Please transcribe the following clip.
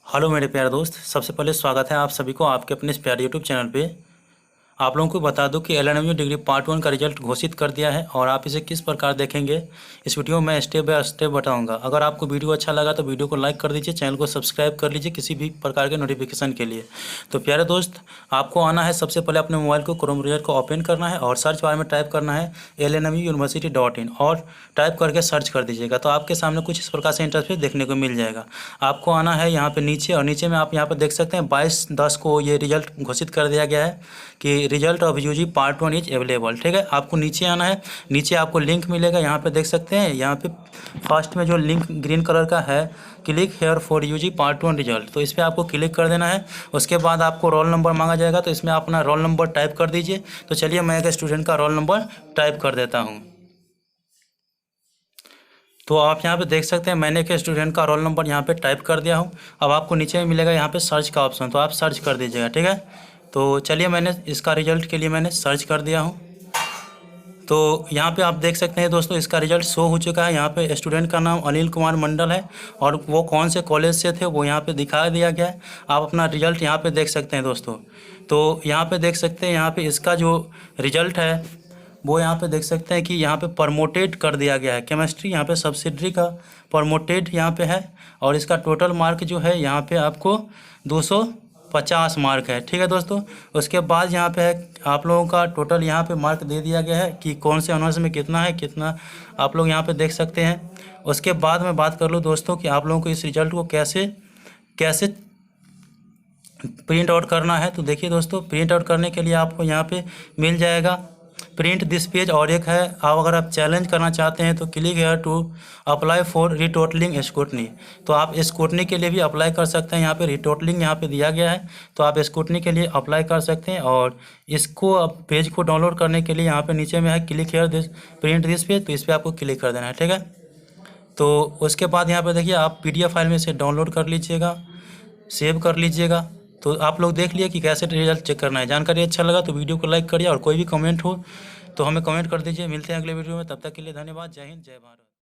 Hello मेरे प्यारे दोस्त, सबसे पहले स्वागत है आप सभी को आपके अपने इस प्यारे यूट्यूब चैनल पे। आप लोगों को बता दूं कि एलएनएमयू डिग्री पार्ट 1 का रिजल्ट घोषित कर दिया है और आप इसे किस प्रकार देखेंगे इस वीडियो में मैं स्टेप बाय स्टेप बताऊंगा। अगर आपको वीडियो अच्छा लगा तो वीडियो को लाइक कर दीजिए, चैनल को सब्सक्राइब कर लीजिए किसी भी प्रकार के नोटिफिकेशन के लिए। तो प्यारे दोस्त, आपको आना है सबसे पहले अपने मोबाइल को क्रोम ब्राउज़र को ओपन करना है और सर्च बार में टाइप करना है lnmuuniversity.in और टाइप करके सर्च कर दीजिएगा। तो आपके सामने कुछ इस प्रकार से इंटरफेस देखने को मिल जाएगा। आपको आना है यहाँ पे नीचे, और नीचे में आप यहाँ पर देख सकते हैं 22/10 को ये रिजल्ट घोषित कर दिया गया है कि result of UG part 1 is available. ठीक है, आपको नीचे आना है, नीचे आपको लिंक मिलेगा, यहाँ पे देख सकते हैं, यहाँ पे फर्स्ट में जो लिंक ग्रीन कलर का है, click here for UG part 1 result, तो इस पर आपको क्लिक कर देना है। उसके बाद आपको रोल नंबर मांगा जाएगा, तो इसमें अपना रोल नंबर टाइप कर दीजिए। तो चलिए मैं एक स्टूडेंट का रोल नंबर टाइप कर देता हूँ। तो आप यहाँ पे देख सकते हैं मैंने एक स्टूडेंट का रोल नंबर यहाँ पे टाइप कर दिया हूँ। अब आपको नीचे में मिलेगा यहाँ पे सर्च का ऑप्शन, तो आप सर्च कर दीजिएगा। ठीक है, तो चलिए मैंने इसका रिजल्ट के लिए मैंने सर्च कर दिया हूँ। तो यहाँ पे आप देख सकते हैं दोस्तों, इसका रिजल्ट शो हो चुका है। यहाँ पे स्टूडेंट का नाम अनिल कुमार मंडल है और वो कौन से कॉलेज से थे वो यहाँ पे दिखा दिया गया है। आप अपना रिजल्ट यहाँ पे देख सकते हैं दोस्तों। तो यहाँ पे देख सकते हैं, यहाँ पे इसका जो रिजल्ट है वो यहाँ पे देख सकते हैं कि यहाँ पे प्रमोटेड कर दिया गया है। केमिस्ट्री यहाँ पे सब्सिडरी का प्रमोटेड यहाँ पे है और इसका टोटल मार्क जो है यहाँ पे आपको 250 मार्क है। ठीक है दोस्तों, उसके बाद यहाँ पे है आप लोगों का टोटल यहाँ पे मार्क दे दिया गया है कि कौन से ऑनर्स में कितना है, कितना आप लोग यहाँ पे देख सकते हैं। उसके बाद मैं बात कर लूँ दोस्तों कि आप लोगों को इस रिजल्ट को कैसे कैसे प्रिंट आउट करना है। तो देखिए दोस्तों, प्रिंट आउट करने के लिए आपको यहाँ पे मिल जाएगा प्रिंट दिस पेज, और एक है आप अगर आप चैलेंज करना चाहते हैं तो click here to apply for retotaling scrutiny. तो आप स्क्रूटनी के लिए भी अप्लाई कर सकते हैं। यहाँ पे रिटोटलिंग यहाँ पे दिया गया है, तो आप स्क्रूटनी के लिए अप्लाई कर सकते हैं। और इसको अब पेज को डाउनलोड करने के लिए यहाँ पे नीचे में है click hair this print this page, तो इस पर आपको क्लिक कर देना है। ठीक है, तो उसके बाद यहाँ पर देखिए आप PDF फाइल में इसे डाउनलोड कर लीजिएगा, सेव कर लीजिएगा। तो आप लोग देख लिए कि कैसे रिजल्ट चेक करना है। जानकारी अच्छा लगा तो वीडियो को लाइक करिए और कोई भी कमेंट हो तो हमें कमेंट कर दीजिए। मिलते हैं अगले वीडियो में, तब तक के लिए धन्यवाद। जय हिंद, जय भारत।